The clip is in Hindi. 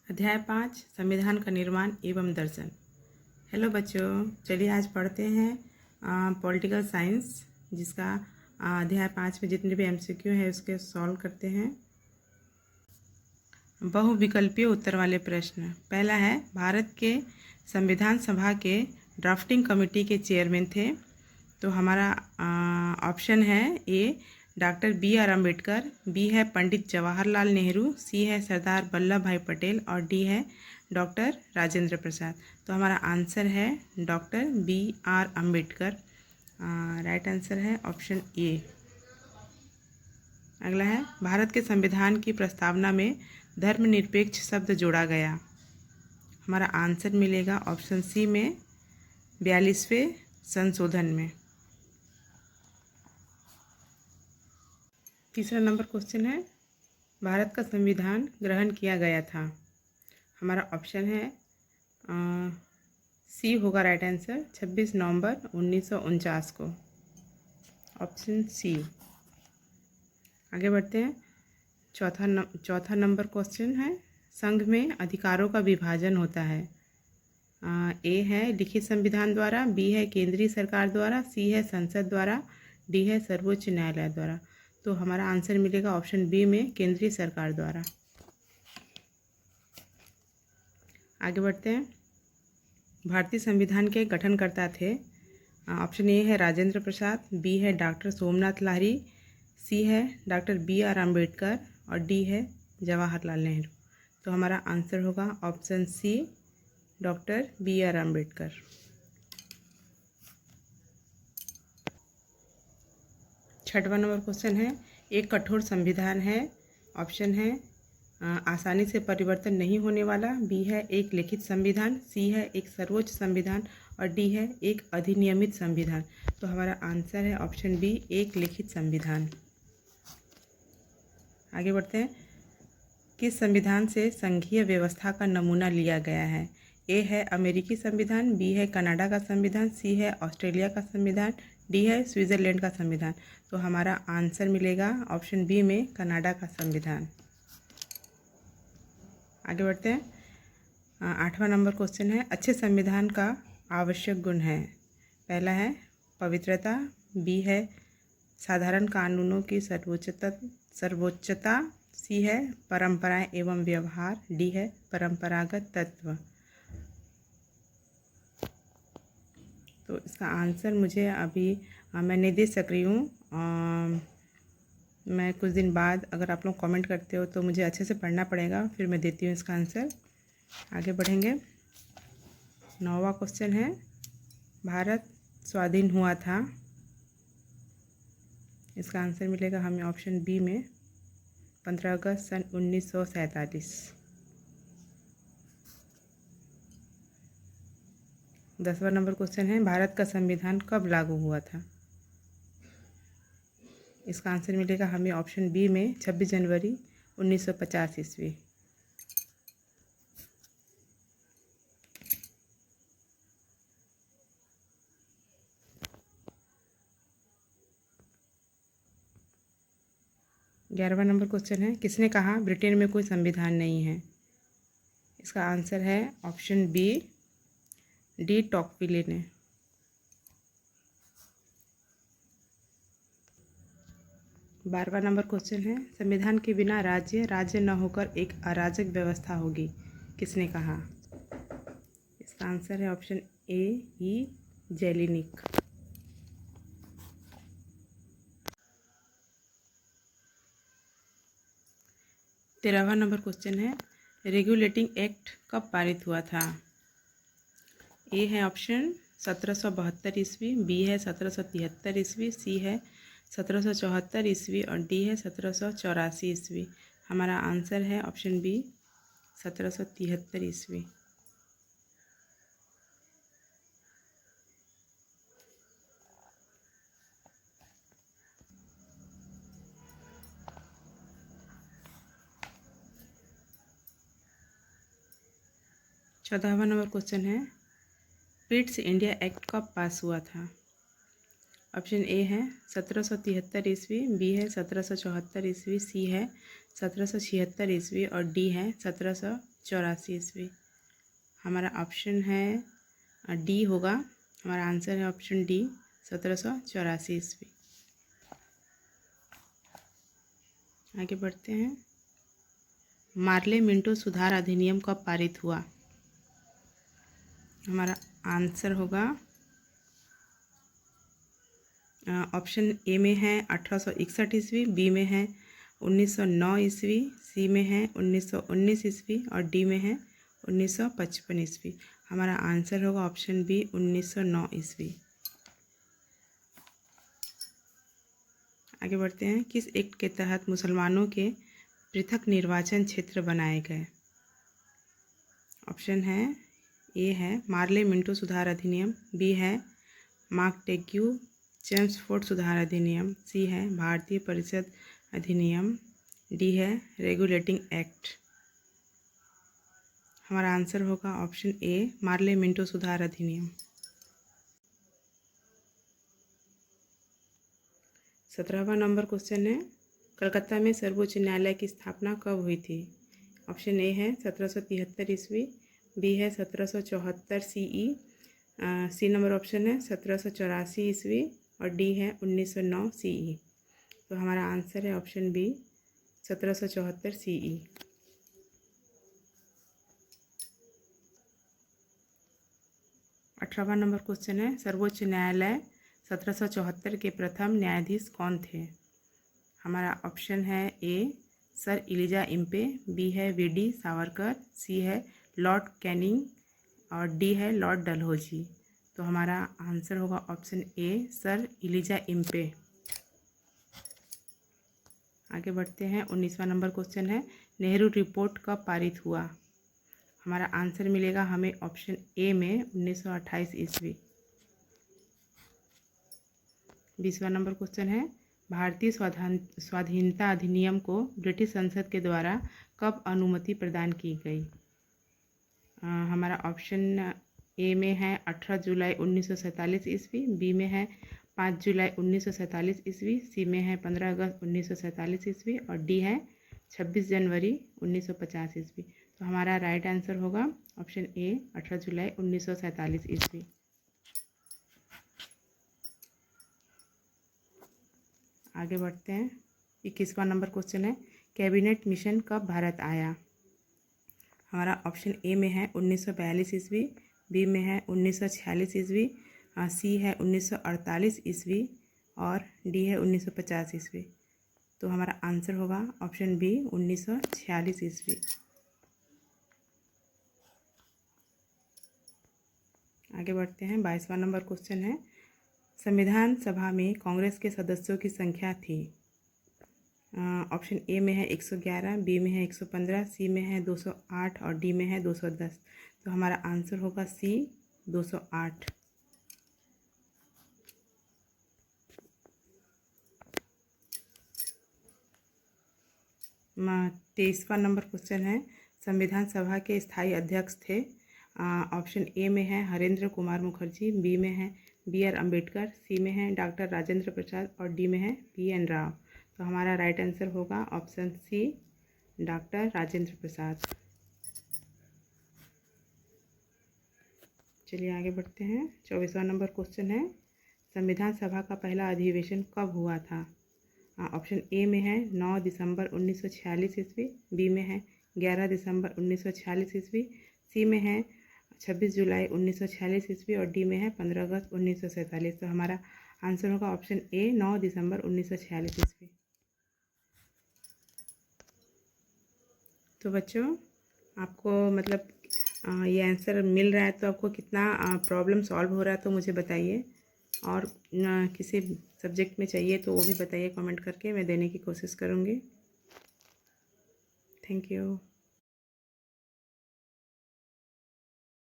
अध्याय 5 संविधान का निर्माण एवं दर्शन। हेलो बच्चों, चलिए आज पढ़ते हैं पॉलिटिकल साइंस, जिसका अध्याय 5 में जितने भी एमसीक्यू है उसके सॉल्व करते हैं। बहुविकल्पीय उत्तर वाले प्रश्न। पहला है, भारत के संविधान सभा के ड्राफ्टिंग कमेटी के चेयरमैन थे। तो हमारा ऑप्शन है A doctor B R Ambedkar, B है पंडित जवाहरलाल नेहरू, सी है सरदार वल्लभ भाई पटेल और डी है डॉक्टर राजेंद्र प्रसाद। तो हमारा आंसर है doctor B R Ambedkar. Right answer है ऑप्शन ए। अगला है, भारत के संविधान की प्रस्तावना में धर्मनिरपेक्ष शब्द जोड़ा गया। हमारा आंसर मिलेगा ऑप्शन सी में 42वें संशोधन में। तीसरा नंबर क्वेश्चन है, भारत का संविधान ग्रहण किया गया था। हमारा ऑप्शन है सी होगा राइट आंसर, 26 नवंबर 1949 को, ऑप्शन सी। आगे बढ़ते हैं। चौथा नंबर क्वेश्चन है, संघ में अधिकारों का विभाजन होता है। ए है लिखित संविधान द्वारा, बी है केंद्रीय सरकार द्वारा, सी है संसद द्वारा, डी है सर्वोच्च न्यायालय द्वारा। तो हमारा आंसर मिलेगा ऑप्शन बी में केंद्रीय सरकार द्वारा। आगे बढ़ते हैं। भारतीय संविधान के गठनकर्ता थे। ऑप्शन ए है राजेंद्र प्रसाद, बी है डॉक्टर सोमनाथ लाहिरी, सी है डॉक्टर बी आर अम्बेडकर और डी है जवाहरलाल नेहरू। तो हमारा आंसर होगा option C doctor B R Ambedkar. छठवां नंबर क्वेश्चन है, एक कठोर संविधान है। ऑप्शन है आसानी से परिवर्तन नहीं होने वाला, बी है एक लिखित संविधान, सी है एक सर्वोच्च संविधान और डी है एक अधिनियमित संविधान। तो हमारा आंसर है ऑप्शन बी एक लिखित संविधान। आगे बढ़ते हैं। किस संविधान से संघीय व्यवस्था का नमूना लिया गया है? ए है अमेरिकी संविधान, बी है कनाडा का संविधान, सी है ऑस्ट्रेलिया का संविधान, डी है स्विट्ज़रलैंड का संविधान। तो हमारा आंसर मिलेगा ऑप्शन बी में कनाडा का संविधान। आगे बढ़ते हैं। आठवां नंबर क्वेश्चन है, अच्छे संविधान का आवश्यक गुण है। पहला है पवित्रता, बी है साधारण कानूनों की सर्वोच्चता, सी है परंपराएं एवं व्यवहार, डी है परंपरागत तत्व। तो इसका आंसर मुझे अभी मैं नहीं दे सक रही हूँ। मैं कुछ दिन बाद अगर आप लोग कमेंट करते हो तो मुझे अच्छे से पढ़ना पड़ेगा, फिर मैं देती हूँ इसका आंसर। आगे बढ़ेंगे। 9वां क्वेश्चन है, भारत स्वाधीन हुआ था। इसका आंसर मिलेगा हमें ऑप्शन बी में 15 अगस्त सन 1947। 10वां नंबर क्वेश्चन है, भारत का संविधान कब लागू हुआ था? इसका आंसर मिलेगा हमें ऑप्शन बी में 26 जनवरी 1950 ईस्वी। ग्यारहवां नंबर क्वेश्चन है, किसने कहा ब्रिटेन में कोई संविधान नहीं है? इसका आंसर है ऑप्शन बी डी टॉकविले ने। 12वां नंबर क्वेश्चन है, संविधान के बिना राज्य राज्य न होकर एक अराजक व्यवस्था होगी, किसने कहा? इसका आंसर है ऑप्शन ए ई जेलिनिक। 13वां नंबर क्वेश्चन है, रेगुलेटिंग एक्ट कब पारित हुआ था? ए है ऑप्शन 1772 ईस्वी, बी है 1773 ईस्वी, सी है 1774 ईस्वी और डी है 1784 ईस्वी। हमारा आंसर है ऑप्शन बी 1773 ईस्वी। चौदहवां नंबर क्वेश्चन है, पिट्स इंडिया एक्ट कब पास हुआ था? ऑप्शन ए है 1773 ईस्वी, बी है 1774 ईस्वी, सी है 1776 ईस्वी और डी है 1784 ईस्वी। हमारा ऑप्शन है डी होगा। हमारा आंसर है ऑप्शन डी 1784 ईस्वी। आगे बढ़ते हैं। मार्ले मिंटो सुधार अधिनियम कब पारित हुआ? हमारा आंसर होगा ऑप्शन ए में है 1861 ईस्वी, बी में है 1909 ईस्वी, सी में है 1919 ईस्वी और डी में है 1955 ईस्वी। हमारा आंसर होगा ऑप्शन बी 1909 ईस्वी। आगे बढ़ते हैं। किस एक्ट के तहत मुसलमानों के पृथक निर्वाचन क्षेत्र बनाए गए? ऑप्शन है ए है मार्ले मिंटो सुधार अधिनियम, बी है मार्कटेग्यू चेम्सफोर्ड सुधार अधिनियम, सी है भारतीय परिषद अधिनियम, डी है रेगुलेटिंग एक्ट। हमारा आंसर होगा ऑप्शन ए मार्ले मिंटो सुधार अधिनियम। 17वां नंबर क्वेश्चन है, कलकत्ता में सर्वोच्च न्यायालय की स्थापना कब हुई थी? ऑप्शन ए है 1773 ईस्वी, बी है 1774 CE, सी नंबर ऑप्शन है 1784 ईस्वी और डी है 1909 CE। तो हमारा आंसर है ऑप्शन बी 1774 CE। 18वां नंबर क्वेश्चन है, सर्वोच्च न्यायालय 1774 के प्रथम न्यायाधीश कौन थे? हमारा ऑप्शन है ए सर इलिजा इम्पे, बी है वीडी सावरकर, सी है लॉर्ड कैनिंग और डी है लॉर्ड डलहौजी। तो हमारा आंसर होगा option A sir Elijah Impey. आगे बढ़ते हैं। 19वां नंबर क्वेश्चन है, नेहरू रिपोर्ट कब पारित हुआ? हमारा आंसर मिलेगा हमें ऑप्शन ए में 1928 ईस्वी। 20वां नंबर क्वेश्चन है, भारतीय स्वाधीनता अधिनियम को ब्रिटिश संसद के द्वारा कब अनुमति प्रदान की गई? हमारा ऑप्शन ए में है 18 जुलाई 1947 ईस्वी, बी में है 5 जुलाई 1947 ईस्वी, सी में है 15 अगस्त 1947 ईस्वी और डी है 26 जनवरी 1950 ईस्वी। तो हमारा राइट आंसर होगा ऑप्शन ए 18 जुलाई 1947 ईस्वी। आगे बढ़ते हैं। 21वां नंबर क्वेश्चन है, कैबिनेट मिशन कब भारत आया? हमारा ऑप्शन ए में है 1942 ईस्वी, बी में है 1946 ईस्वी, सी है 1948 ईस्वी और डी है 1950 ईस्वी। तो हमारा आंसर होगा ऑप्शन बी 1946 ईस्वी। आगे बढ़ते हैं। 22वां नंबर क्वेश्चन है, संविधान सभा में कांग्रेस के सदस्यों की संख्या थी? ऑप्शन ए में है 111, बी में है 115, सी में है 208 और डी में है 210। तो हमारा आंसर होगा सी 208। तेईसवां नंबर क्वेश्चन है, संविधान सभा के स्थायी अध्यक्ष थे? ऑप्शन ए में है हरेंद्र कुमार मुखर्जी, बी में है BR अम्बेडकर, सी में है डॉक्टर राजेंद्र प्रसाद और डी में है PN राव। तो हमारा राइट आंसर होगा option C doctor Rajendra Prasad. चलिए आगे बढ़ते हैं। 24वां नंबर क्वेश्चन है, संविधान सभा का पहला अधिवेशन कब हुआ था? ऑप्शन ए में है 9 दिसंबर 1946 ईस्वी, बी में है 11 दिसंबर 1946 ईस्वी, सी में है 26 जुलाई 1946 ईस्वी और डी में है 15 अगस्त 1947। तो हमारा आंसर होगा ऑप्शन ए 9 दिसंबर 1946 ईस्वी। तो बच्चों, आपको मतलब ये आंसर मिल रहा है तो आपको कितना प्रॉब्लम सॉल्व हो रहा है तो मुझे बताइए, और किसी सब्जेक्ट में चाहिए तो वो भी बताइए कमेंट करके, मैं देने की कोशिश करूँगी। Thank you.